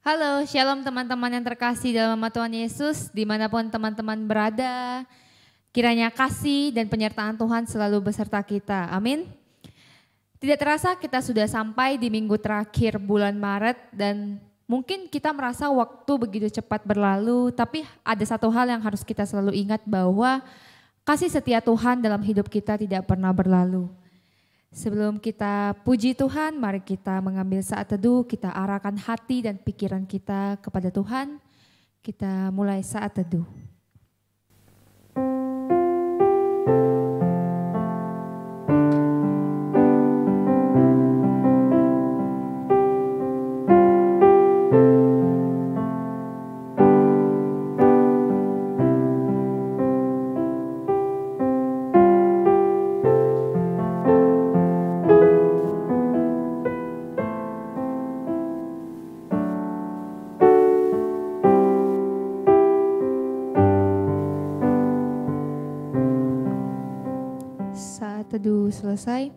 Halo, shalom teman-teman yang terkasih dalam nama Tuhan Yesus, dimanapun teman-teman berada. Kiranya kasih dan penyertaan Tuhan selalu beserta kita, amin. Tidak terasa kita sudah sampai di minggu terakhir bulan Maret dan mungkin kita merasa waktu begitu cepat berlalu, tapi ada satu hal yang harus kita selalu ingat bahwa kasih setia Tuhan dalam hidup kita tidak pernah berlalu. Sebelum kita puji Tuhan, mari kita mengambil saat teduh, kita arahkan hati dan pikiran kita kepada Tuhan. Kita mulai saat teduh. Teduh selesai.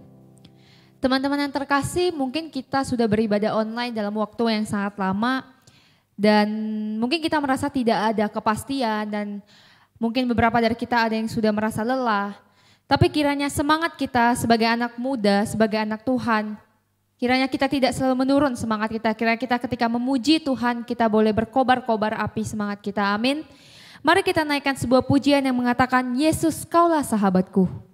Teman-teman yang terkasih, mungkin kita sudah beribadah online dalam waktu yang sangat lama dan mungkin kita merasa tidak ada kepastian dan mungkin beberapa dari kita ada yang sudah merasa lelah. Tapi kiranya semangat kita sebagai anak muda, sebagai anak Tuhan, kiranya kita tidak selalu menurun semangat kita. Kiranya kita ketika memuji Tuhan, kita boleh berkobar-kobar api semangat kita. Amin. Mari kita naikkan sebuah pujian yang mengatakan, Yesus kaulah sahabatku.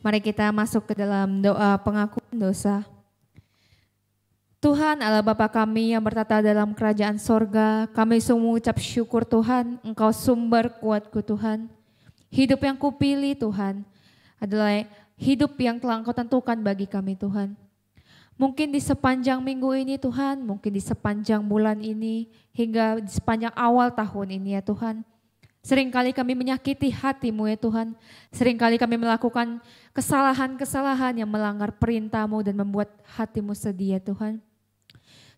Mari kita masuk ke dalam doa pengakuan dosa. Tuhan Allah Bapa kami yang bertata dalam kerajaan sorga, kami sungguh mengucap syukur Tuhan, Engkau sumber kuatku Tuhan. Hidup yang kupilih Tuhan adalah hidup yang telah Engkau tentukan bagi kami Tuhan. Mungkin di sepanjang minggu ini Tuhan, mungkin di sepanjang bulan ini, hingga di sepanjang awal tahun ini ya Tuhan. Seringkali kami menyakiti hati-Mu ya Tuhan. Seringkali kami melakukan kesalahan-kesalahan yang melanggar perintah-Mu dan membuat hati-Mu sedih ya Tuhan.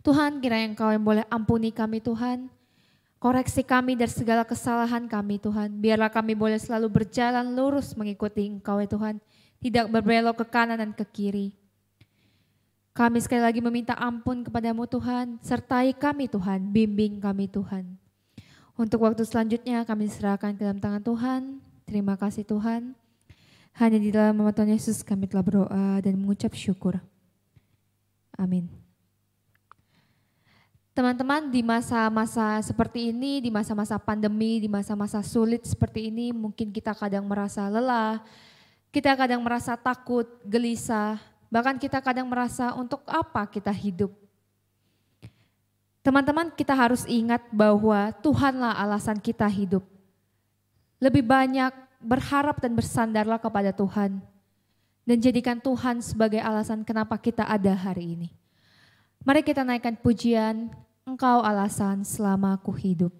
Tuhan, kiranya Engkau yang boleh ampuni kami Tuhan. Koreksi kami dari segala kesalahan kami Tuhan. Biarlah kami boleh selalu berjalan lurus mengikuti Engkau ya Tuhan. tidak berbelok ke kanan dan ke kiri. Kami sekali lagi meminta ampun kepadamu Tuhan, sertai kami Tuhan, bimbing kami Tuhan. Untuk waktu selanjutnya kami serahkan ke dalam tangan Tuhan. Terima kasih Tuhan. Hanya di dalam nama Tuhan Yesus kami telah berdoa dan mengucap syukur. Amin. Teman-teman, di masa-masa seperti ini, di masa-masa pandemi, di masa-masa sulit seperti ini, mungkin kita kadang merasa lelah, kita kadang merasa takut, gelisah, bahkan kita kadang merasa untuk apa kita hidup. Teman-teman, kita harus ingat bahwa Tuhanlah alasan kita hidup. Lebih banyak berharap dan bersandarlah kepada Tuhan dan jadikan Tuhan sebagai alasan kenapa kita ada hari ini. Mari kita naikkan pujian, Engkau alasan selama aku hidup.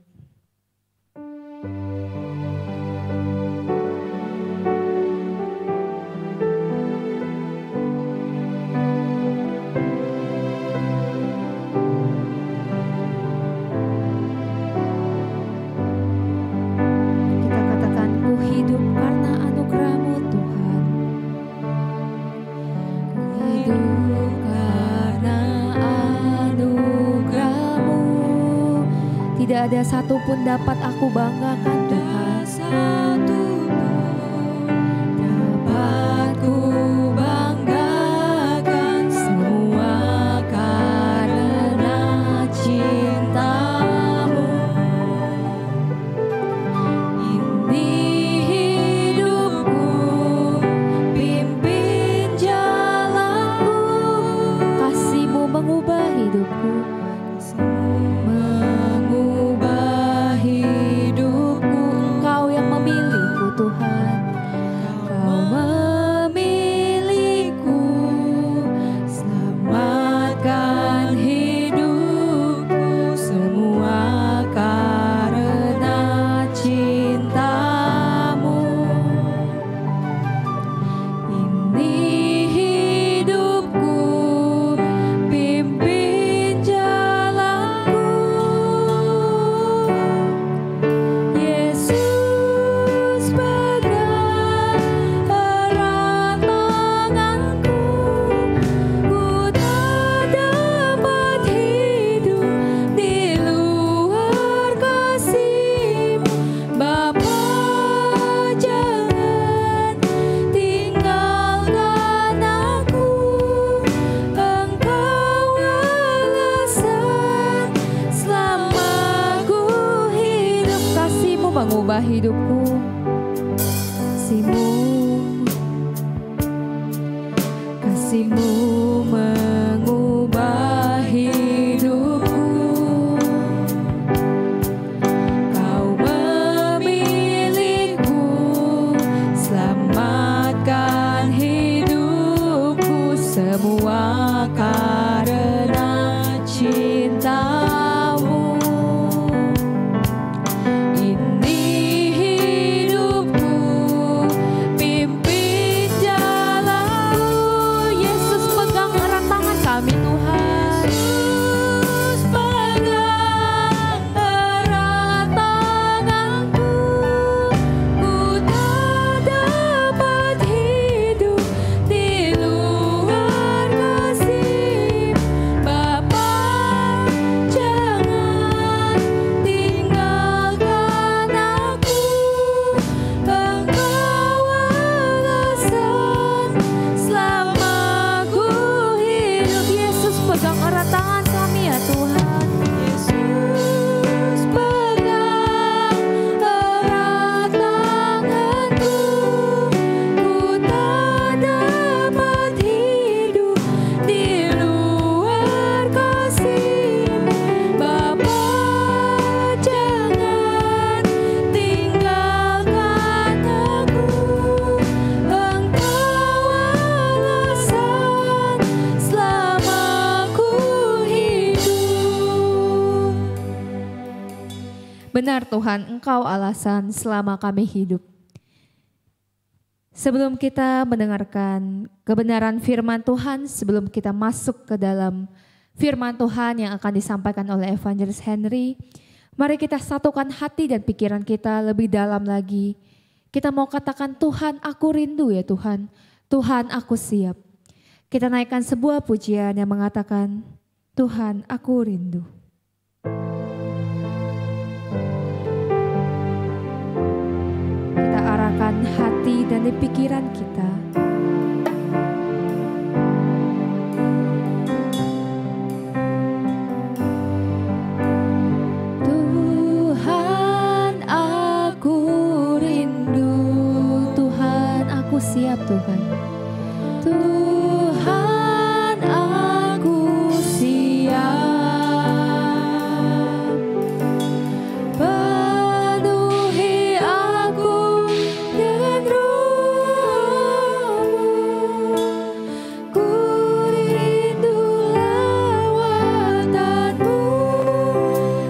Tidak ada satupun dapat aku banggakan Tuhan. Dapat ku banggakan semua karena cintamu. Ini hidupku, pimpin jalanku. Kasih-Mu mengubah hidupku. Tuhan, Kau memilihku, selamatkan hidupku, semua karena cintamu. Ini hidupku, pimpin jalanku. Yesus mengubah hidupku, kasih-Mu mengubah hidupku. Kau memilihku, selamatkan hidupku, semua karena cinta-Mu. Benar Tuhan, Engkau alasan selama kami hidup. Sebelum kita mendengarkan kebenaran firman Tuhan, sebelum kita masuk ke dalam firman Tuhan yang akan disampaikan oleh Evangelis Henry, mari kita satukan hati dan pikiran kita lebih dalam lagi. Kita mau katakan, Tuhan, aku rindu ya Tuhan. Tuhan aku siap. Kita naikkan sebuah pujian yang mengatakan, Tuhan aku rindu. Kita arahkan hati dan pikiran kita. Tuhan aku rindu, Tuhan aku siap Tuhan. Tuhan aku siap, penuhi aku dengan roh-Mu, ku rindu lawatan-Mu.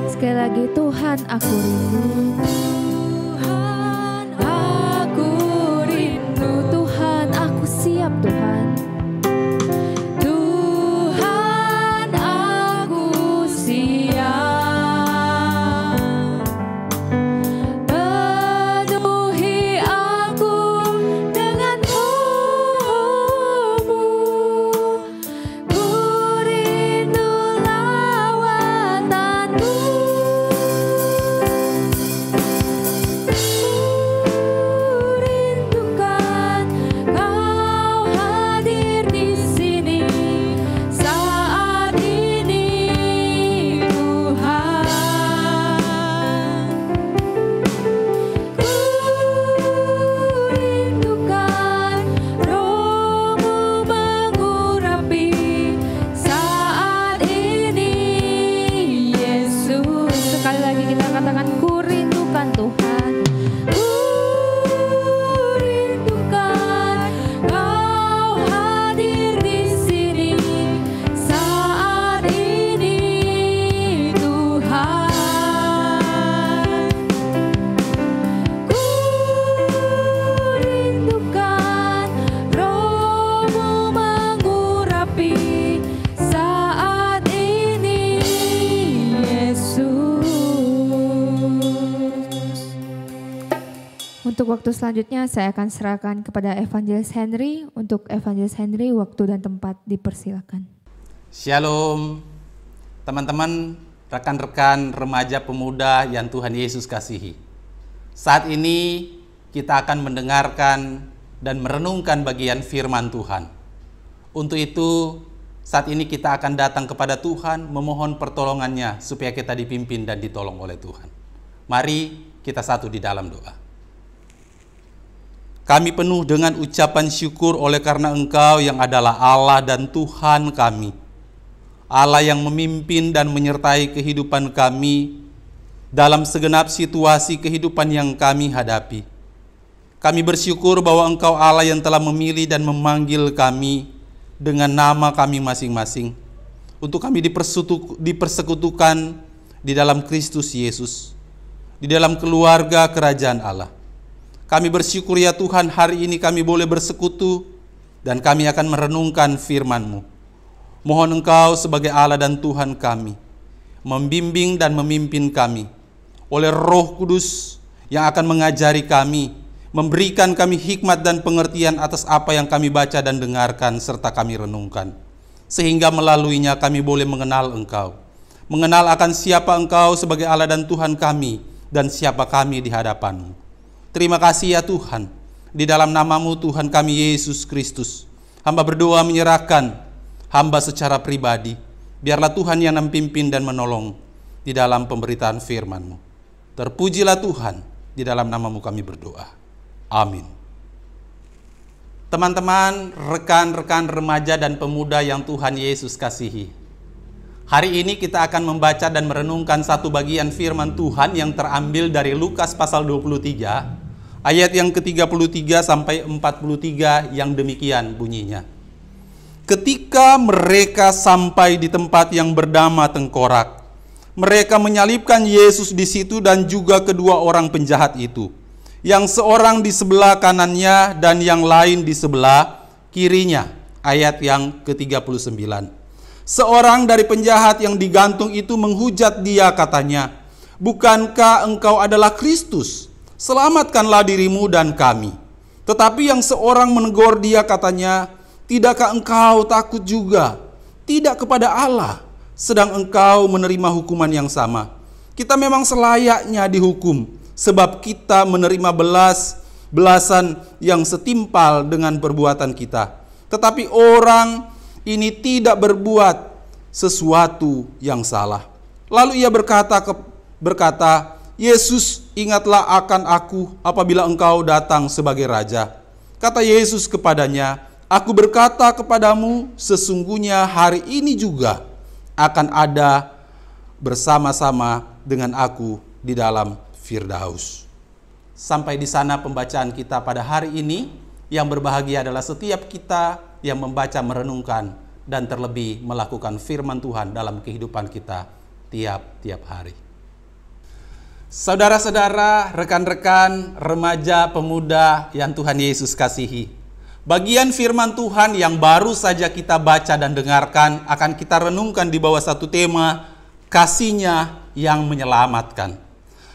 Sekali lagi, Tuhan aku rindu. Tuhan aku rindu, Tuhan aku siap Tuhan. Tuhan aku siap, penuhi aku dengan roh-Mu, ku rindu lawatan-Mu. Rindukan Kau hadir di sini saat ini Tuhan. Ku rindukan Roh-Mu mengurapi saat ini Yesus. Sekali lagi kita katakan, ku rindukan Tuhan. Ku rindukan Kau hadir di sini saat ini Tuhan. Ku rindukan Roh-Mu mengurapi saat ini Yesus. Untuk waktu selanjutnya saya akan serahkan kepada Evangelis Henry. Untuk Evangelis Henry, waktu dan tempat dipersilakan. Shalom, teman-teman, rekan-rekan remaja pemuda yang Tuhan Yesus kasihi. Saat ini kita akan mendengarkan dan merenungkan bagian firman Tuhan. Untuk itu, saat ini kita akan datang kepada Tuhan, memohon pertolongannya supaya kita dipimpin dan ditolong oleh Tuhan. Mari kita satu di dalam doa. Kami penuh dengan ucapan syukur oleh karena Engkau yang adalah Allah dan Tuhan kami. Allah yang memimpin dan menyertai kehidupan kami dalam segenap situasi kehidupan yang kami hadapi. Kami bersyukur bahwa Engkau Allah yang telah memilih dan memanggil kami dengan nama kami masing-masing, untuk kami dipersekutukan di dalam Kristus Yesus, di dalam keluarga kerajaan Allah. Kami bersyukur ya Tuhan, hari ini kami boleh bersekutu dan kami akan merenungkan firman-Mu. Mohon Engkau sebagai Allah dan Tuhan kami, membimbing dan memimpin kami oleh Roh Kudus yang akan mengajari kami, memberikan kami hikmat dan pengertian atas apa yang kami baca dan dengarkan serta kami renungkan. Sehingga melaluinya kami boleh mengenal Engkau, mengenal akan siapa Engkau sebagai Allah dan Tuhan kami dan siapa kami di hadapan-Mu. Terima kasih ya Tuhan, di dalam nama-Mu Tuhan kami Yesus Kristus, hamba berdoa menyerahkan hamba secara pribadi. Biarlah Tuhan yang memimpin dan menolong di dalam pemberitaan firman-Mu. Terpujilah Tuhan, di dalam nama-Mu kami berdoa. Amin. Teman-teman, rekan-rekan remaja dan pemuda yang Tuhan Yesus kasihi. Hari ini kita akan membaca dan merenungkan satu bagian firman Tuhan yang terambil dari Lukas pasal 23, ayat yang ke-33 sampai 43 yang demikian bunyinya. Ketika mereka sampai di tempat yang bernama Tengkorak, mereka menyalibkan Yesus di situ dan juga kedua orang penjahat itu, yang seorang di sebelah kanannya dan yang lain di sebelah kirinya. Ayat yang ke-39. Seorang dari penjahat yang digantung itu menghujat dia, katanya, "Bukankah engkau adalah Kristus? Selamatkanlah dirimu dan kami." Tetapi yang seorang menegur dia katanya, "Tidakkah engkau takut juga? Tidak kepada Allah, sedang engkau menerima hukuman yang sama." Kita memang selayaknya dihukum, sebab kita menerima belasan yang setimpal dengan perbuatan kita. Tetapi orang ini tidak berbuat sesuatu yang salah. Lalu ia berkata, "Yesus, ingatlah akan aku apabila engkau datang sebagai raja." Kata Yesus kepadanya, "Aku berkata kepadamu, sesungguhnya hari ini juga akan ada bersama-sama dengan aku di dalam Firdaus." Sampai di sana pembacaan kita pada hari ini. Yang berbahagia adalah setiap kita yang membaca, merenungkan, dan terlebih melakukan firman Tuhan dalam kehidupan kita tiap-tiap hari. Saudara-saudara, rekan-rekan, remaja, pemuda yang Tuhan Yesus kasihi, bagian firman Tuhan yang baru saja kita baca dan dengarkan akan kita renungkan di bawah satu tema, kasih-Nya yang menyelamatkan.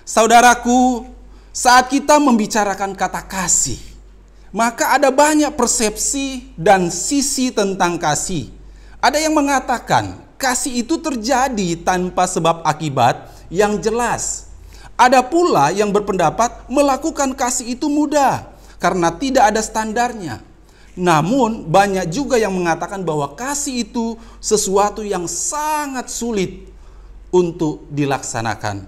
Saudaraku, saat kita membicarakan kata kasih, maka ada banyak persepsi dan sisi tentang kasih. Ada yang mengatakan kasih itu terjadi tanpa sebab akibat yang jelas. Ada pula yang berpendapat melakukan kasih itu mudah karena tidak ada standarnya. Namun banyak juga yang mengatakan bahwa kasih itu sesuatu yang sangat sulit untuk dilaksanakan.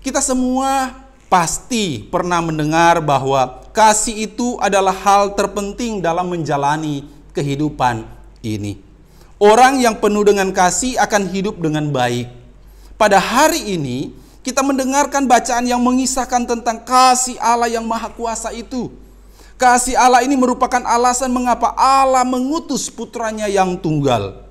Kita semua pasti pernah mendengar bahwa kasih itu adalah hal terpenting dalam menjalani kehidupan ini. Orang yang penuh dengan kasih akan hidup dengan baik. Pada hari ini kita mendengarkan bacaan yang mengisahkan tentang kasih Allah yang Maha Kuasa itu. Kasih Allah ini merupakan alasan mengapa Allah mengutus putranya yang tunggal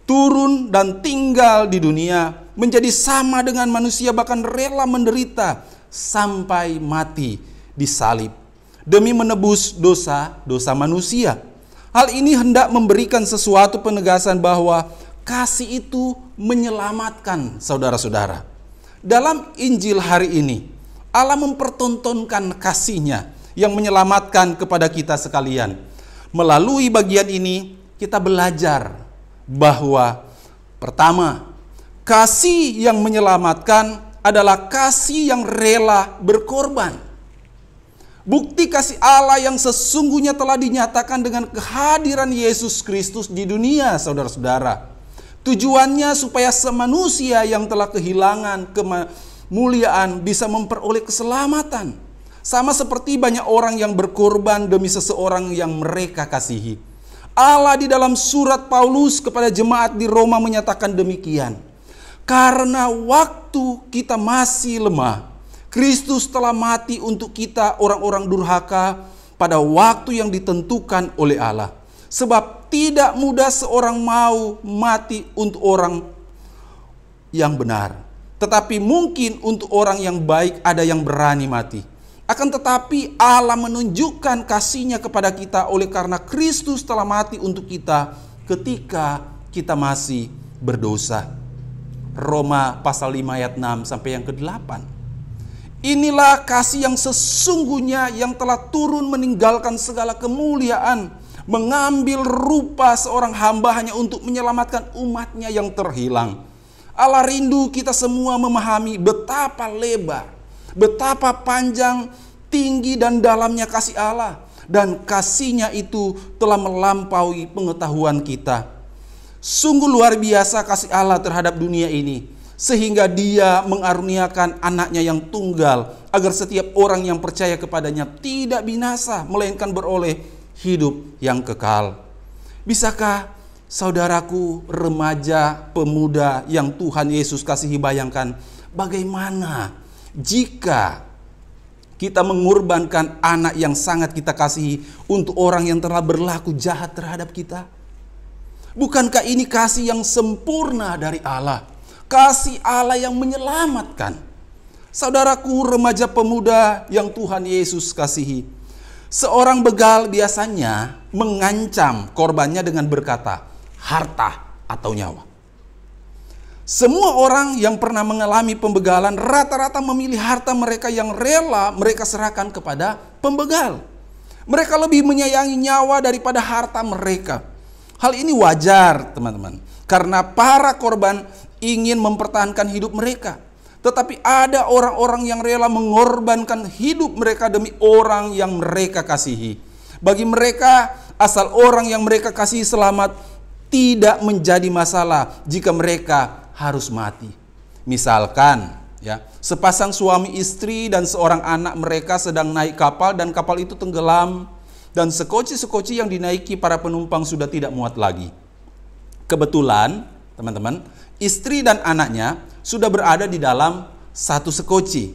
turun dan tinggal di dunia, menjadi sama dengan manusia, bahkan rela menderita sampai mati di salib demi menebus dosa manusia. Hal ini hendak memberikan sesuatu penegasan bahwa kasih itu menyelamatkan saudara-saudara. Dalam Injil hari ini, Allah mempertontonkan kasih-Nya yang menyelamatkan kepada kita sekalian. Melalui bagian ini, kita belajar bahwa pertama, kasih yang menyelamatkan adalah kasih yang rela berkorban. Bukti kasih Allah yang sesungguhnya telah dinyatakan dengan kehadiran Yesus Kristus di dunia, saudara-saudara. Tujuannya supaya semanusia yang telah kehilangan kemuliaan bisa memperoleh keselamatan. Sama seperti banyak orang yang berkorban demi seseorang yang mereka kasihi. Allah di dalam surat Paulus kepada jemaat di Roma menyatakan demikian. Karena waktu kita masih lemah, Kristus telah mati untuk kita orang-orang durhaka pada waktu yang ditentukan oleh Allah. Sebab tidak mudah seorang mau mati untuk orang yang benar. Tetapi mungkin untuk orang yang baik ada yang berani mati. Akan tetapi Allah menunjukkan kasih-Nya kepada kita oleh karena Kristus telah mati untuk kita ketika kita masih berdosa. Roma pasal 5 ayat 6 sampai yang ke-8. Inilah kasih yang sesungguhnya yang telah turun meninggalkan segala kemuliaan, mengambil rupa seorang hamba hanya untuk menyelamatkan umat-Nya yang terhilang. Allah rindu kita semua memahami betapa lebar, betapa panjang, tinggi dan dalamnya kasih Allah. Dan kasih-Nya itu telah melampaui pengetahuan kita. Sungguh luar biasa kasih Allah terhadap dunia ini, sehingga Dia mengaruniakan anaknya yang tunggal, agar setiap orang yang percaya kepadanya tidak binasa, melainkan beroleh hidup yang kekal. Bisakah saudaraku, remaja, pemuda yang Tuhan Yesus kasihi, bayangkan bagaimana jika kita mengorbankan anak yang sangat kita kasihi untuk orang yang telah berlaku jahat terhadap kita? Bukankah ini kasih yang sempurna dari Allah? Kasih Allah yang menyelamatkan. Saudaraku, remaja pemuda yang Tuhan Yesus kasihi, seorang begal biasanya mengancam korbannya dengan berkata, harta atau nyawa. Semua orang yang pernah mengalami pembegalan rata-rata memilih harta mereka yang rela mereka serahkan kepada pembegal. Mereka lebih menyayangi nyawa daripada harta mereka. Hal ini wajar, teman-teman, karena para korban ingin mempertahankan hidup mereka. Tetapi ada orang-orang yang rela mengorbankan hidup mereka demi orang yang mereka kasihi. Bagi mereka, asal orang yang mereka kasihi selamat tidak menjadi masalah jika mereka harus mati. Misalkan, ya, sepasang suami istri dan seorang anak mereka sedang naik kapal dan kapal itu tenggelam dan sekoci-sekoci yang dinaiki para penumpang sudah tidak muat lagi. Kebetulan, teman-teman, istri dan anaknya sudah berada di dalam satu sekoci.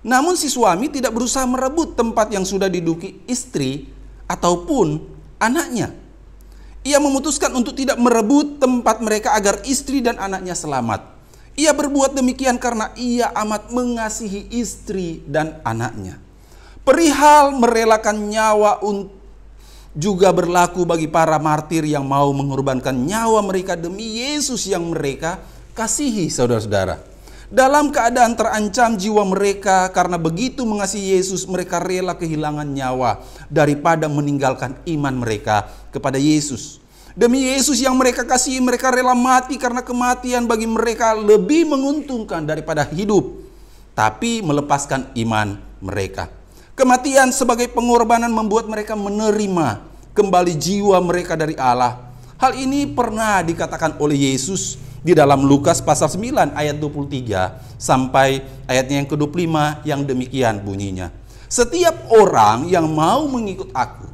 Namun si suami tidak berusaha merebut tempat yang sudah diduduki istri ataupun anaknya. Ia memutuskan untuk tidak merebut tempat mereka agar istri dan anaknya selamat. Ia berbuat demikian karena ia amat mengasihi istri dan anaknya. Perihal merelakan nyawa juga berlaku bagi para martir yang mau mengorbankan nyawa mereka demi Yesus yang mereka kasihi, saudara-saudara. Dalam keadaan terancam jiwa mereka karena begitu mengasihi Yesus, mereka rela kehilangan nyawa daripada meninggalkan iman mereka kepada Yesus. Demi Yesus yang mereka kasihi, mereka rela mati karena kematian bagi mereka lebih menguntungkan daripada hidup, tapi melepaskan iman mereka. Kematian sebagai pengorbanan membuat mereka menerima kembali jiwa mereka dari Allah. Hal ini pernah dikatakan oleh Yesus di dalam Lukas pasal 9 ayat 23 sampai ayatnya yang ke-25 yang demikian bunyinya. Setiap orang yang mau mengikut aku,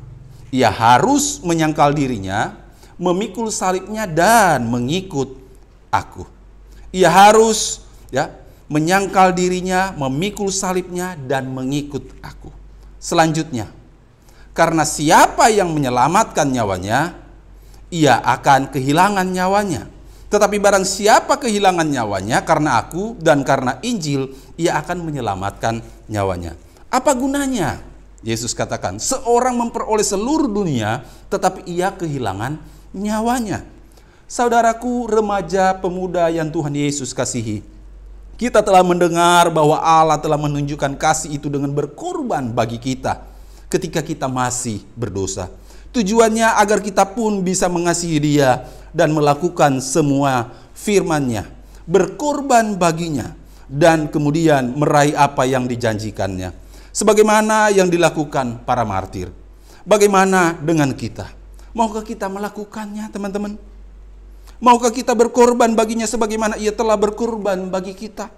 ia harus menyangkal dirinya, memikul salibnya dan mengikut aku. Ia harus menyangkal dirinya, memikul salibnya dan mengikut aku. Selanjutnya, karena siapa yang menyelamatkan nyawanya, ia akan kehilangan nyawanya. Tetapi barang siapa kehilangan nyawanya karena aku dan karena Injil, ia akan menyelamatkan nyawanya. Apa gunanya? Yesus katakan, seorang memperoleh seluruh dunia, tetapi ia kehilangan nyawanya. Saudaraku, remaja pemuda yang Tuhan Yesus kasihi, kita telah mendengar bahwa Allah telah menunjukkan kasih itu dengan berkorban bagi kita ketika kita masih berdosa. Tujuannya agar kita pun bisa mengasihi Dia dan melakukan semua firman-Nya, berkorban baginya, dan kemudian meraih apa yang dijanjikannya. Sebagaimana yang dilakukan para martir. Bagaimana dengan kita? Maukah kita melakukannya, teman-teman? Maukah kita berkorban baginya sebagaimana Ia telah berkorban bagi kita?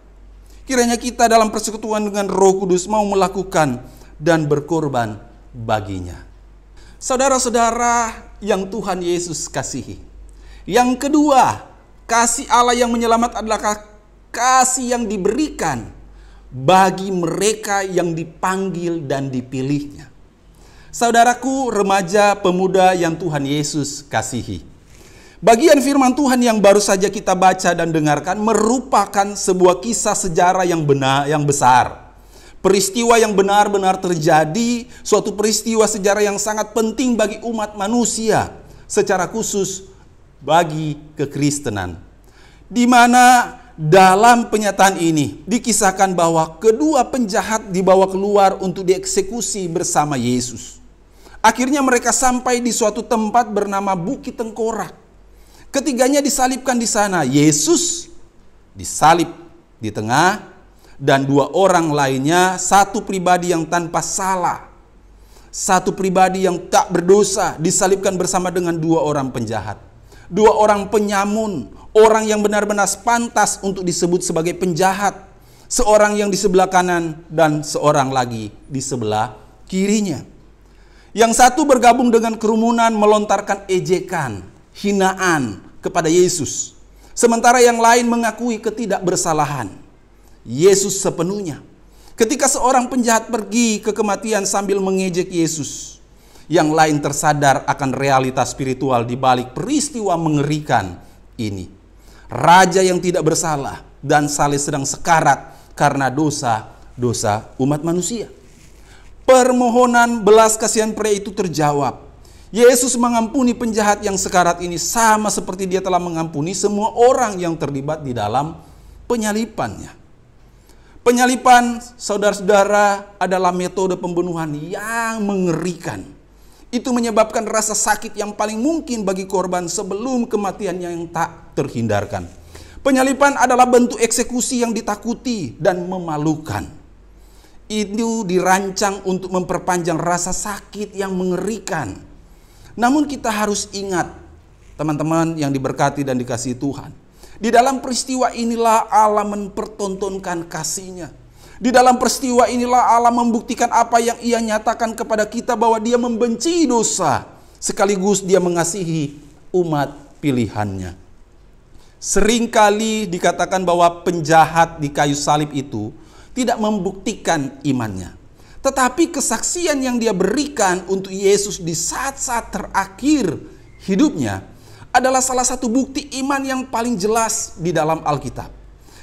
Kiranya kita dalam persekutuan dengan Roh Kudus mau melakukan dan berkorban baginya. Saudara-saudara yang Tuhan Yesus kasihi. Yang kedua, kasih Allah yang menyelamat adalah kasih yang diberikan bagi mereka yang dipanggil dan dipilihnya. Saudaraku, remaja pemuda yang Tuhan Yesus kasihi. Bagian firman Tuhan yang baru saja kita baca dan dengarkan merupakan sebuah kisah sejarah yang besar. Peristiwa yang benar-benar terjadi, suatu peristiwa sejarah yang sangat penting bagi umat manusia, secara khusus bagi kekristenan. Di mana dalam penyataan ini dikisahkan bahwa kedua penjahat dibawa keluar untuk dieksekusi bersama Yesus. Akhirnya mereka sampai di suatu tempat bernama Bukit Tengkorak. Ketiganya disalibkan di sana. Yesus disalib di tengah, dan dua orang lainnya, satu pribadi yang tanpa salah, satu pribadi yang tak berdosa, disalibkan bersama dengan dua orang penjahat. Dua orang penyamun, orang yang benar-benar pantas untuk disebut sebagai penjahat. Seorang yang di sebelah kanan dan seorang lagi di sebelah kirinya. Yang satu bergabung dengan kerumunan melontarkan ejekan, hinaan kepada Yesus. Sementara yang lain mengakui ketidakbersalahan Yesus sepenuhnya. Ketika seorang penjahat pergi ke kematian sambil mengejek Yesus, yang lain tersadar akan realitas spiritual di balik peristiwa mengerikan ini. Raja yang tidak bersalah dan sedang sekarat karena dosa umat manusia. Permohonan belas kasihan pria itu terjawab. Yesus mengampuni penjahat yang sekarat ini sama seperti Dia telah mengampuni semua orang yang terlibat di dalam penyalipannya. Penyalipan, saudara-saudara, adalah metode pembunuhan yang mengerikan. Itu menyebabkan rasa sakit yang paling mungkin bagi korban sebelum kematiannya yang tak terhindarkan. Penyalipan adalah bentuk eksekusi yang ditakuti dan memalukan. Itu dirancang untuk memperpanjang rasa sakit yang mengerikan. Namun kita harus ingat, teman-teman yang diberkati dan dikasihi Tuhan, di dalam peristiwa inilah Allah mempertontonkan kasih-Nya. Di dalam peristiwa inilah Allah membuktikan apa yang Ia nyatakan kepada kita, bahwa Dia membenci dosa, sekaligus Dia mengasihi umat pilihan-Nya. Seringkali dikatakan bahwa penjahat di kayu salib itu tidak membuktikan imannya. Tetapi kesaksian yang dia berikan untuk Yesus di saat-saat terakhir hidupnya adalah salah satu bukti iman yang paling jelas di dalam Alkitab.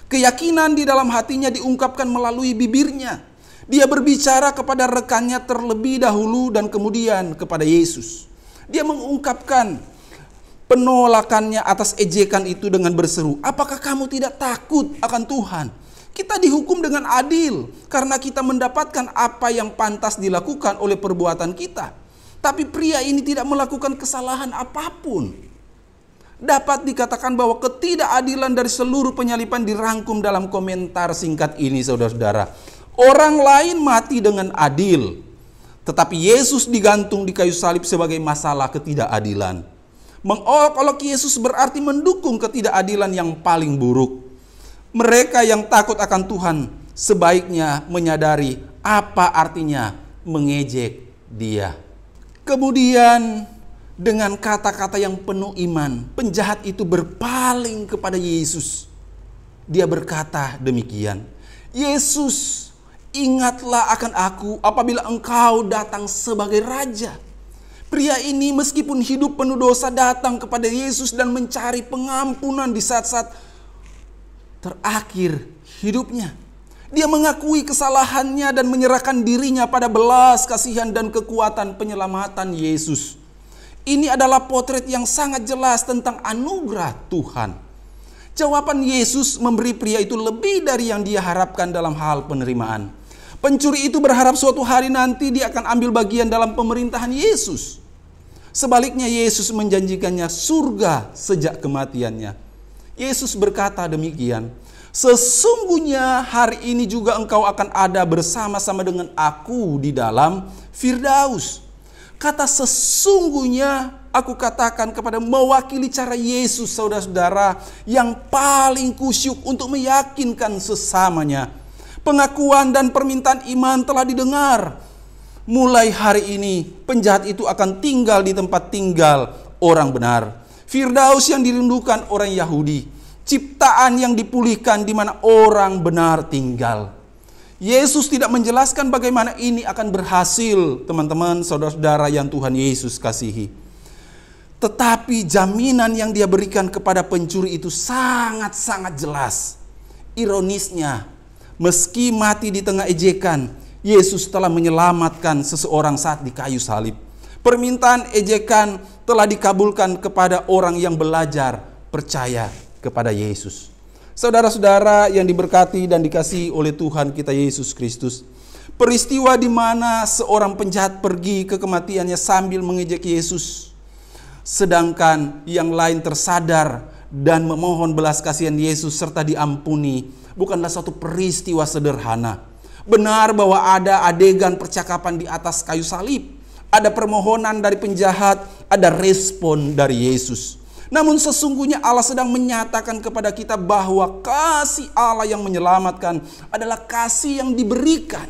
Keyakinan di dalam hatinya diungkapkan melalui bibirnya. Dia berbicara kepada rekannya terlebih dahulu dan kemudian kepada Yesus. Dia mengungkapkan penolakannya atas ejekan itu dengan berseru, "Apakah kamu tidak takut akan Tuhan? Kita dihukum dengan adil karena kita mendapatkan apa yang pantas dilakukan oleh perbuatan kita. Tapi pria ini tidak melakukan kesalahan apapun." Dapat dikatakan bahwa ketidakadilan dari seluruh penyalipan dirangkum dalam komentar singkat ini, saudara-saudara. Orang lain mati dengan adil, tetapi Yesus digantung di kayu salib sebagai masalah ketidakadilan. Mengolok-olok Yesus berarti mendukung ketidakadilan yang paling buruk. Mereka yang takut akan Tuhan sebaiknya menyadari apa artinya mengejek Dia. Kemudian dengan kata-kata yang penuh iman, penjahat itu berpaling kepada Yesus. Dia berkata demikian, "Yesus, ingatlah akan aku apabila Engkau datang sebagai Raja." Pria ini meskipun hidup penuh dosa datang kepada Yesus dan mencari pengampunan di saat-saat terakhir hidupnya. Dia mengakui kesalahannya dan menyerahkan dirinya pada belas kasihan dan kekuatan penyelamatan Yesus. Ini adalah potret yang sangat jelas tentang anugerah Tuhan. Jawaban Yesus memberi pria itu lebih dari yang dia harapkan dalam hal penerimaan. Pencuri itu berharap suatu hari nanti dia akan ambil bagian dalam pemerintahan Yesus. Sebaliknya Yesus menjanjikannya surga sejak kematiannya. Yesus berkata demikian, "Sesungguhnya hari ini juga engkau akan ada bersama-sama dengan aku di dalam Firdaus." Kata "sesungguhnya" aku katakan kepada mewakili cara Yesus, saudara-saudara, yang paling kusyuk untuk meyakinkan sesamanya. Pengakuan dan permintaan iman telah didengar. Mulai hari ini penjahat itu akan tinggal di tempat tinggal orang benar. Firdaus yang dirindukan orang Yahudi, ciptaan yang dipulihkan di mana orang benar tinggal. Yesus tidak menjelaskan bagaimana ini akan berhasil, teman-teman, saudara-saudara yang Tuhan Yesus kasihi. Tetapi jaminan yang dia berikan kepada pencuri itu sangat-sangat jelas. Ironisnya, meski mati di tengah ejekan, Yesus telah menyelamatkan seseorang saat di kayu salib. Permintaan ejekan telah dikabulkan kepada orang yang belajar percaya kepada Yesus. Saudara-saudara yang diberkati dan dikasihi oleh Tuhan kita Yesus Kristus, peristiwa di mana seorang penjahat pergi ke kematiannya sambil mengejek Yesus, sedangkan yang lain tersadar dan memohon belas kasihan Yesus serta diampuni, bukanlah suatu peristiwa sederhana. Benar bahwa ada adegan percakapan di atas kayu salib, ada permohonan dari penjahat, ada respon dari Yesus. Namun sesungguhnya Allah sedang menyatakan kepada kita bahwa kasih Allah yang menyelamatkan adalah kasih yang diberikan.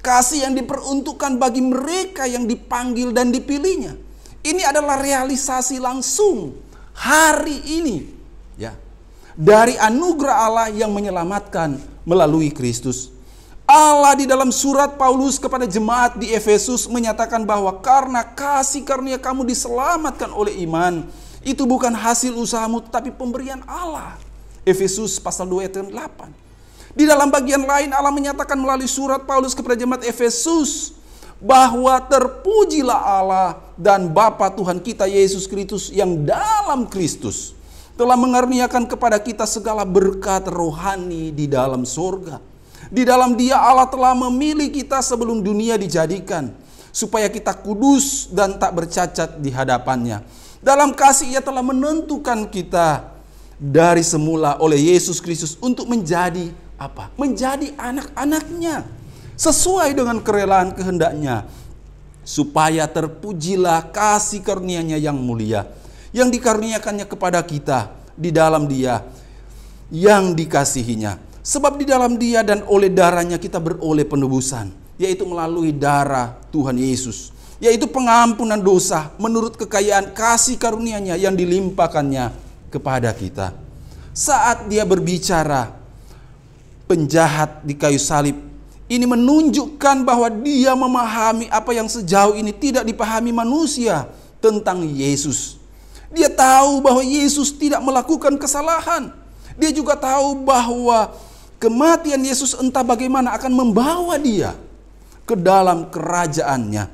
Kasih yang diperuntukkan bagi mereka yang dipanggil dan dipilihnya. Ini adalah realisasi langsung hari ini, ya, dari anugerah Allah yang menyelamatkan melalui Kristus. Allah di dalam surat Paulus kepada jemaat di Efesus menyatakan bahwa karena kasih karunia kamu diselamatkan oleh iman, itu bukan hasil usahamu tetapi pemberian Allah. Efesus pasal 2 ayat 8. Di dalam bagian lain Allah menyatakan melalui surat Paulus kepada jemaat Efesus bahwa terpujilah Allah dan Bapa Tuhan kita Yesus Kristus yang dalam Kristus telah mengaruniakan kepada kita segala berkat rohani di dalam sorga. Di dalam Dia Allah telah memilih kita sebelum dunia dijadikan, supaya kita kudus dan tak bercacat di hadapannya. Dalam kasih Ia telah menentukan kita dari semula oleh Yesus Kristus untuk menjadi apa? Menjadi anak-anaknya, sesuai dengan kerelaan kehendak-Nya, supaya terpujilah kasih karunia-Nya yang mulia, yang dikaruniakannya kepada kita di dalam Dia yang dikasihinya. Sebab di dalam Dia dan oleh darah-Nya kita beroleh penebusan, yaitu melalui darah Tuhan Yesus, yaitu pengampunan dosa menurut kekayaan kasih karunia-Nya yang dilimpahkannya kepada kita. Saat Dia berbicara penjahat di kayu salib, ini menunjukkan bahwa Dia memahami apa yang sejauh ini tidak dipahami manusia tentang Yesus. Dia tahu bahwa Yesus tidak melakukan kesalahan. Dia juga tahu bahwa kematian Yesus entah bagaimana akan membawa Dia ke dalam kerajaan-Nya.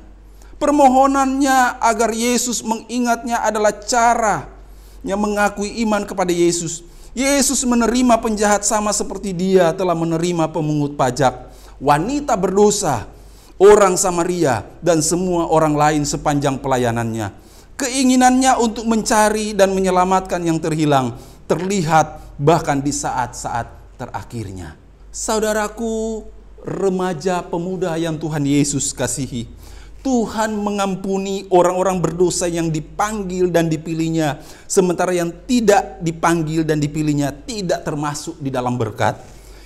Permohonannya agar Yesus mengingatnya adalah caranya mengakui iman kepada Yesus. Yesus menerima penjahat sama seperti Dia telah menerima pemungut pajak, wanita berdosa, orang Samaria, dan semua orang lain sepanjang pelayanannya. Keinginannya untuk mencari dan menyelamatkan yang terhilang terlihat bahkan di saat-saat terakhirnya. Saudaraku, remaja pemuda yang Tuhan Yesus kasihi, Tuhan mengampuni orang-orang berdosa yang dipanggil dan dipilih-Nya, sementara yang tidak dipanggil dan dipilih-Nya tidak termasuk di dalam berkat.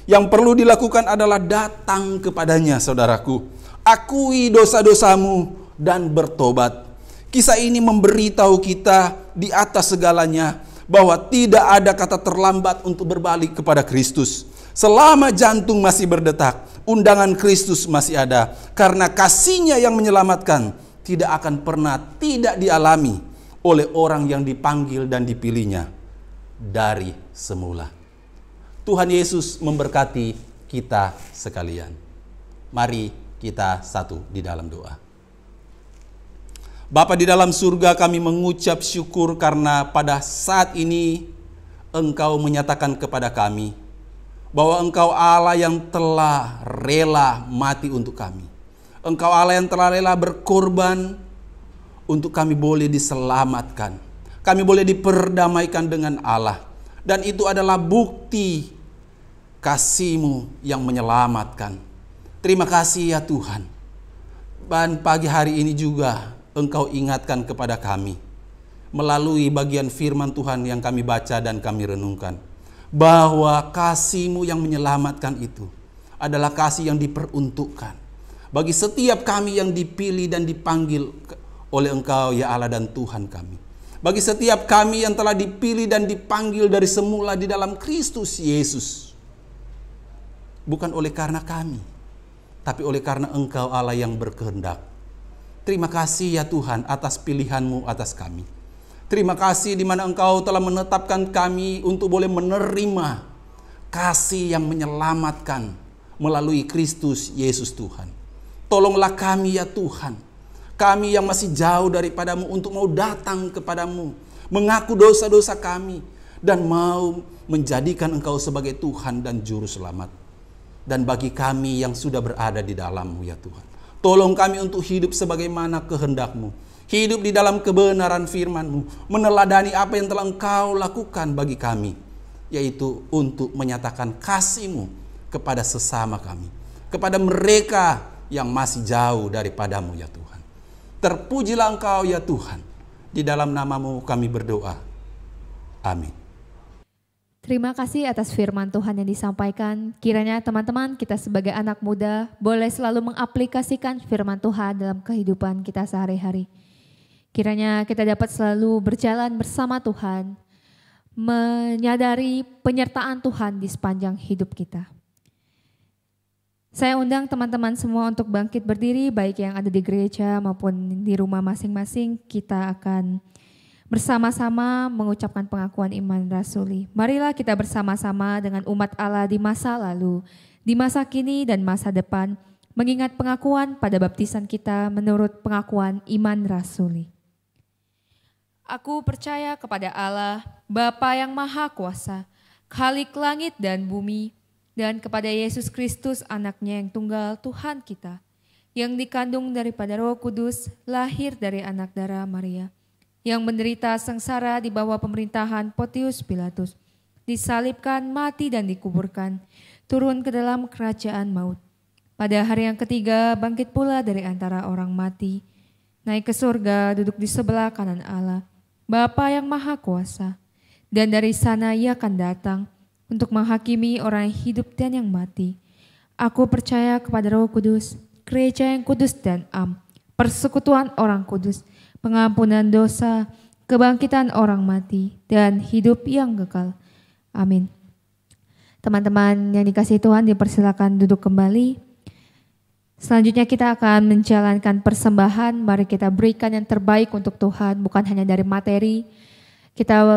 Yang perlu dilakukan adalah datang kepada-Nya, saudaraku, akui dosa-dosamu dan bertobat. Kisah ini memberitahu kita di atas segalanya bahwa tidak ada kata terlambat untuk berbalik kepada Kristus. Selama jantung masih berdetak, undangan Kristus masih ada. Karena kasih-Nya yang menyelamatkan tidak akan pernah tidak dialami oleh orang yang dipanggil dan dipilih-Nya dari semula. Tuhan Yesus memberkati kita sekalian. Mari kita satu di dalam doa. Bapa di dalam surga, kami mengucap syukur karena pada saat ini Engkau menyatakan kepada kami bahwa Engkau Allah yang telah rela mati untuk kami. Engkau Allah yang telah rela berkorban untuk kami boleh diselamatkan. Kami boleh diperdamaikan dengan Allah. Dan itu adalah bukti kasih-Mu yang menyelamatkan. Terima kasih ya Tuhan. Dan pagi hari ini juga Engkau ingatkan kepada kami melalui bagian firman Tuhan yang kami baca dan kami renungkan, bahwa kasih-Mu yang menyelamatkan itu adalah kasih yang diperuntukkan bagi setiap kami yang dipilih dan dipanggil oleh Engkau ya Allah dan Tuhan kami. Bagi setiap kami yang telah dipilih dan dipanggil dari semula di dalam Kristus Yesus. Bukan oleh karena kami, tapi oleh karena Engkau Allah yang berkehendak. Terima kasih ya Tuhan atas pilihan-Mu atas kami. Terima kasih di mana Engkau telah menetapkan kami untuk boleh menerima kasih yang menyelamatkan melalui Kristus Yesus Tuhan. Tolonglah kami ya Tuhan, kami yang masih jauh daripada-Mu untuk mau datang kepada-Mu, mengaku dosa-dosa kami, dan mau menjadikan Engkau sebagai Tuhan dan Juru Selamat. Dan bagi kami yang sudah berada di dalam-Mu ya Tuhan, tolong kami untuk hidup sebagaimana kehendak-Mu. Hidup di dalam kebenaran firman-Mu. Meneladani apa yang telah Engkau lakukan bagi kami. Yaitu untuk menyatakan kasih-Mu kepada sesama kami. Kepada mereka yang masih jauh daripada-Mu ya Tuhan. Terpujilah Engkau ya Tuhan. Di dalam nama-Mu kami berdoa. Amin. Terima kasih atas firman Tuhan yang disampaikan. Kiranya teman-teman kita sebagai anak muda boleh selalu mengaplikasikan firman Tuhan dalam kehidupan kita sehari-hari. Kiranya kita dapat selalu berjalan bersama Tuhan, menyadari penyertaan Tuhan di sepanjang hidup kita. Saya undang teman-teman semua untuk bangkit berdiri, baik yang ada di gereja maupun di rumah masing-masing. Kita akan bersama-sama mengucapkan pengakuan iman rasuli. Marilah kita bersama-sama dengan umat Allah di masa lalu, di masa kini dan masa depan, mengingat pengakuan pada baptisan kita menurut pengakuan iman rasuli. Aku percaya kepada Allah, Bapa yang Maha Kuasa, Khalik langit dan bumi, dan kepada Yesus Kristus anaknya yang tunggal Tuhan kita, yang dikandung daripada Roh Kudus, lahir dari anak darah Maria, yang menderita sengsara di bawah pemerintahan Pontius Pilatus, disalibkan, mati dan dikuburkan, turun ke dalam kerajaan maut. Pada hari yang ketiga bangkit pula dari antara orang mati, naik ke surga, duduk di sebelah kanan Allah, Bapa yang Maha Kuasa, dan dari sana Ia akan datang untuk menghakimi orang yang hidup dan yang mati. Aku percaya kepada Roh Kudus, gereja yang kudus dan am, persekutuan orang kudus, pengampunan dosa, kebangkitan orang mati, dan hidup yang kekal. Amin. Teman-teman yang dikasihi Tuhan, dipersilakan duduk kembali. Selanjutnya kita akan menjalankan persembahan. Mari kita berikan yang terbaik untuk Tuhan, bukan hanya dari materi.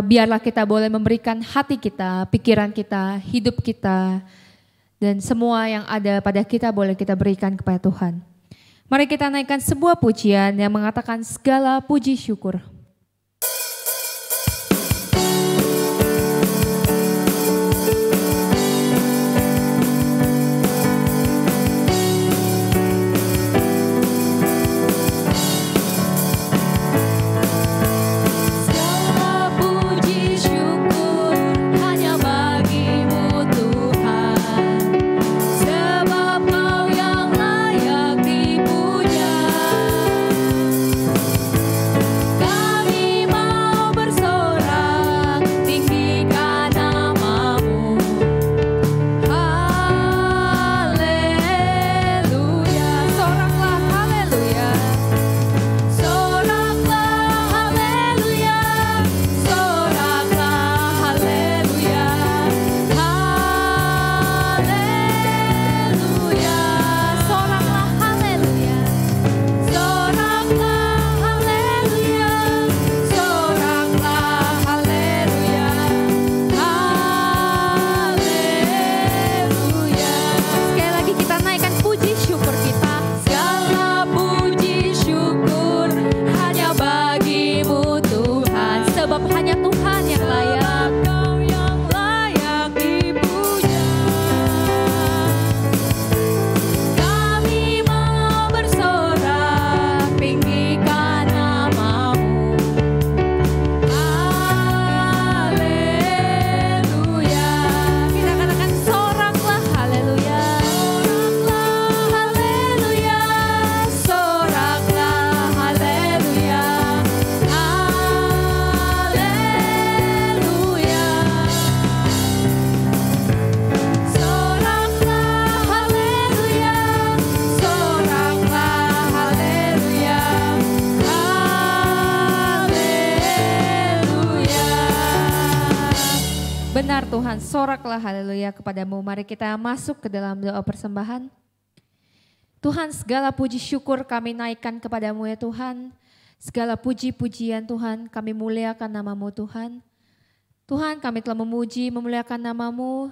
Biarlah kita boleh memberikan hati kita, pikiran kita, hidup kita, dan semua yang ada pada kita boleh kita berikan kepada Tuhan. Mari kita naikkan sebuah pujian yang mengatakan segala puji syukur. Benar Tuhan, soraklah haleluya kepadamu. Mari kita masuk ke dalam doa persembahan. Tuhan, segala puji syukur kami naikkan kepadamu ya Tuhan. Segala puji-pujian Tuhan, kami muliakan namamu Tuhan. Tuhan, kami telah memuji, memuliakan namamu.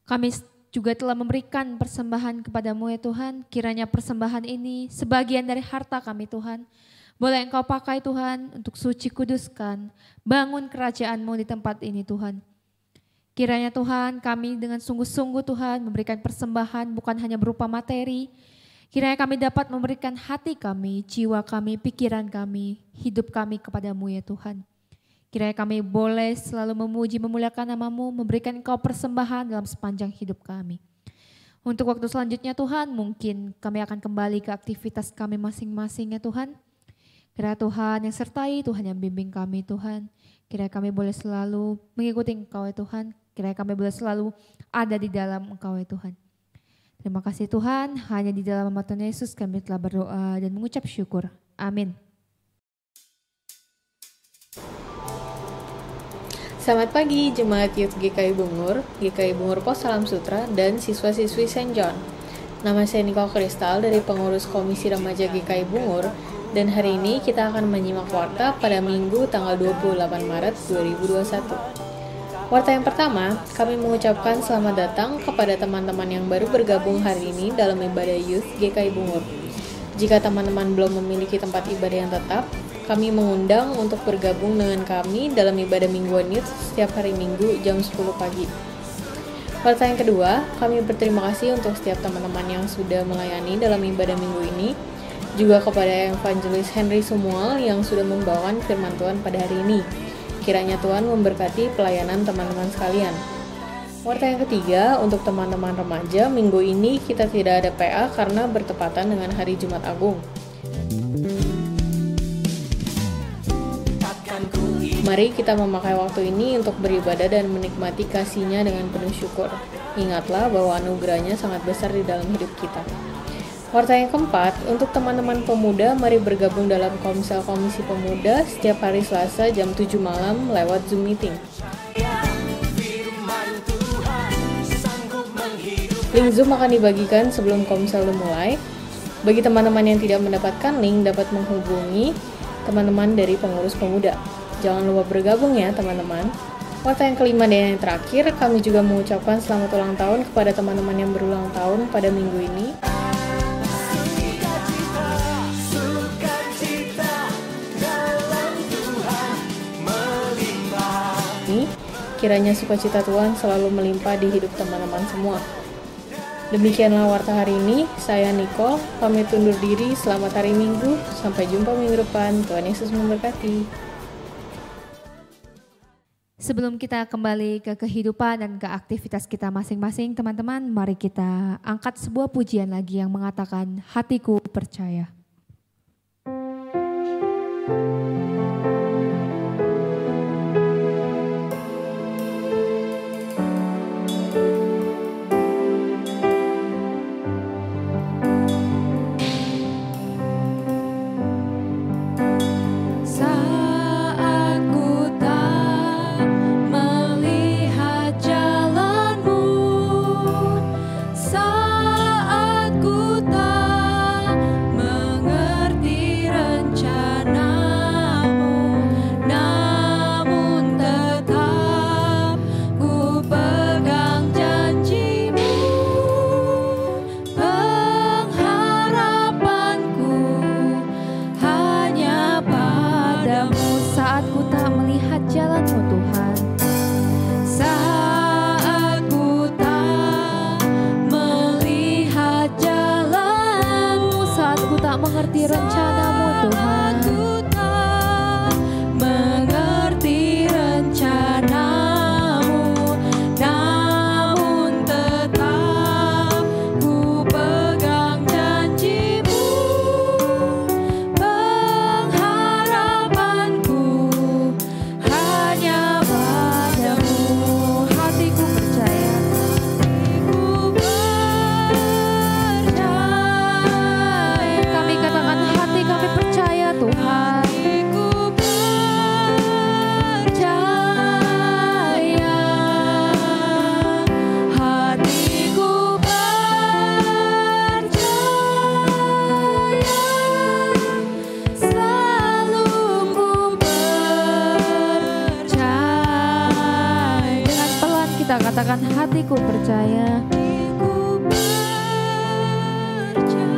Kami juga telah memberikan persembahan kepadamu ya Tuhan. Kiranya persembahan ini sebagian dari harta kami Tuhan. Boleh Engkau pakai Tuhan untuk suci kuduskan. Bangun kerajaan-Mu di tempat ini Tuhan. Kiranya Tuhan kami dengan sungguh-sungguh Tuhan memberikan persembahan bukan hanya berupa materi. Kiranya kami dapat memberikan hati kami, jiwa kami, pikiran kami, hidup kami kepadamu ya Tuhan. Kiranya kami boleh selalu memuji, memuliakan namamu, memberikan Engkau persembahan dalam sepanjang hidup kami. Untuk waktu selanjutnya Tuhan, mungkin kami akan kembali ke aktivitas kami masing-masing ya Tuhan. Kiranya Tuhan yang sertai, Tuhan yang bimbing kami Tuhan. Kiranya kami boleh selalu mengikuti Engkau ya Tuhan. Kiranya kami boleh selalu ada di dalam Engkau ya Tuhan. Terima kasih Tuhan, hanya di dalam nama Tuhan Yesus kami telah berdoa dan mengucap syukur. Amin. Selamat pagi Jemaat Youth GKI Bungur Pos Salam Sutra, dan siswa-siswi St. John. Nama saya Nicole Kristal dari pengurus Komisi Remaja GKI Bungur, dan hari ini kita akan menyimak warta pada Minggu tanggal 28 Maret 2021. Warta yang pertama, kami mengucapkan selamat datang kepada teman-teman yang baru bergabung hari ini dalam ibadah Youth GKI Bungur. Jika teman-teman belum memiliki tempat ibadah yang tetap, kami mengundang untuk bergabung dengan kami dalam ibadah mingguan Youth setiap hari Minggu jam 10 pagi. Warta yang kedua, kami berterima kasih untuk setiap teman-teman yang sudah melayani dalam ibadah minggu ini, juga kepada Evangelis Henry Sumual yang sudah membawakan firman Tuhan pada hari ini. Kiranya Tuhan memberkati pelayanan teman-teman sekalian. Warta yang ketiga, untuk teman-teman remaja, minggu ini kita tidak ada PA karena bertepatan dengan hari Jumat Agung. Mari kita memakai waktu ini untuk beribadah dan menikmati kasih-Nya dengan penuh syukur. Ingatlah bahwa anugerah-Nya sangat besar di dalam hidup kita. Warta yang keempat, untuk teman-teman pemuda, mari bergabung dalam Komsel Komisi Pemuda setiap hari Selasa jam 7 malam lewat Zoom meeting. Link Zoom akan dibagikan sebelum Komsel dimulai. Bagi teman-teman yang tidak mendapatkan link, dapat menghubungi teman-teman dari pengurus pemuda. Jangan lupa bergabung ya teman-teman. Warta yang kelima dan yang terakhir, kami juga mengucapkan selamat ulang tahun kepada teman-teman yang berulang tahun pada minggu ini. Kiranya sukacita Tuhan selalu melimpah di hidup teman-teman semua. Demikianlah warta hari ini. Saya Nicole, pamit undur diri. Selamat hari Minggu. Sampai jumpa minggu depan. Tuhan Yesus memberkati. Sebelum kita kembali ke kehidupan dan ke aktivitas kita masing-masing, teman-teman, mari kita angkat sebuah pujian lagi yang mengatakan, hatiku percaya. Katakan hatiku percaya.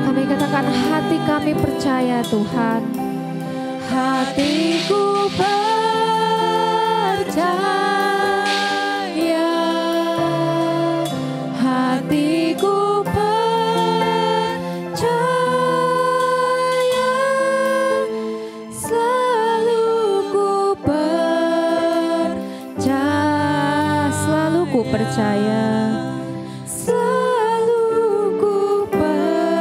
Kami katakan hati kami percaya Tuhan. Hatiku percaya. Hatiku percaya. Selalu ku percaya. Selalu ku percaya.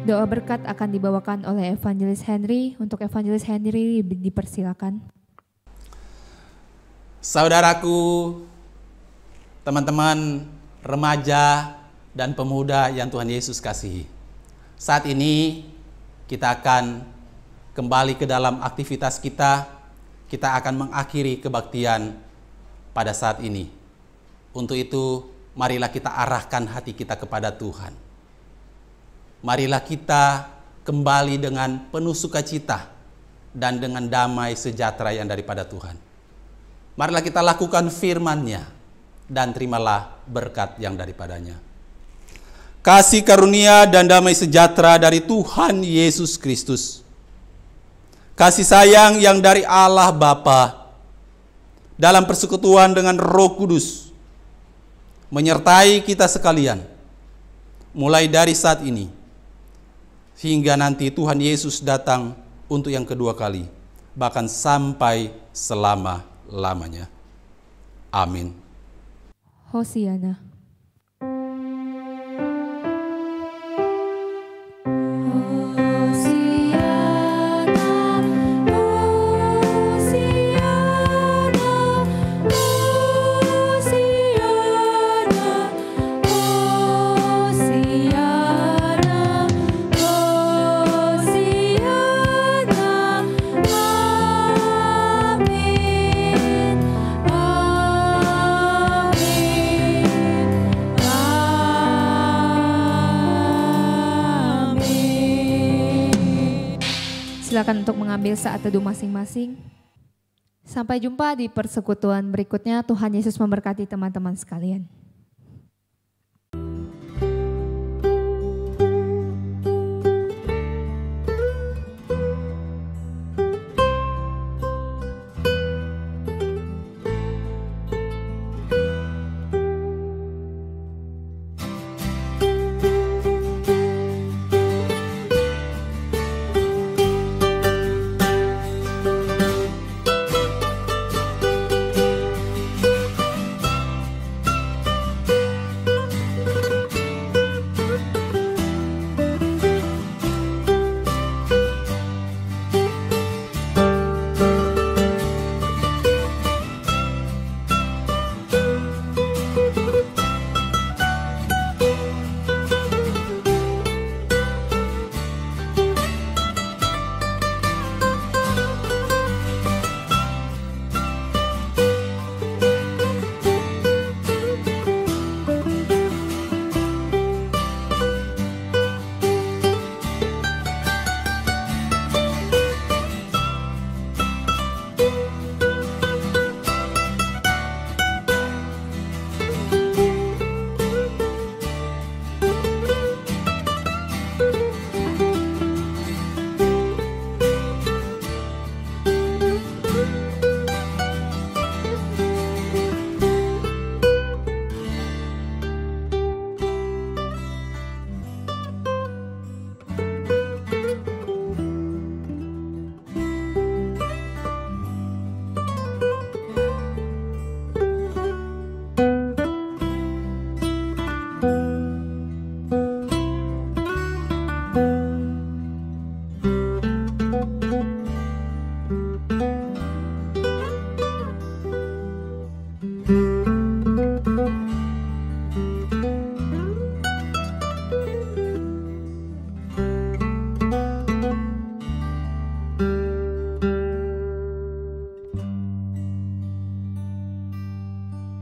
Doa berkat akan dibawakan oleh Evangelis Henry. Untuk Evangelis Henry dipersilakan. Saudaraku, teman-teman remaja dan pemuda yang Tuhan Yesus kasihi. Saat ini kita akan kembali ke dalam aktivitas kita. Kita akan mengakhiri kebaktian pada saat ini. Untuk itu, marilah kita arahkan hati kita kepada Tuhan. Marilah kita kembali dengan penuh sukacita dan dengan damai sejahtera yang daripada Tuhan. Marilah kita lakukan firman-Nya dan terimalah berkat yang daripadanya. Kasih karunia dan damai sejahtera dari Tuhan Yesus Kristus, kasih sayang yang dari Allah Bapa dalam persekutuan dengan Roh Kudus menyertai kita sekalian mulai dari saat ini hingga nanti Tuhan Yesus datang untuk yang kedua kali, bahkan sampai selama-lamanya. Amin. Hosiana. Silakan untuk mengambil saat teduh masing-masing. Sampai jumpa di persekutuan berikutnya. Tuhan Yesus memberkati teman-teman sekalian.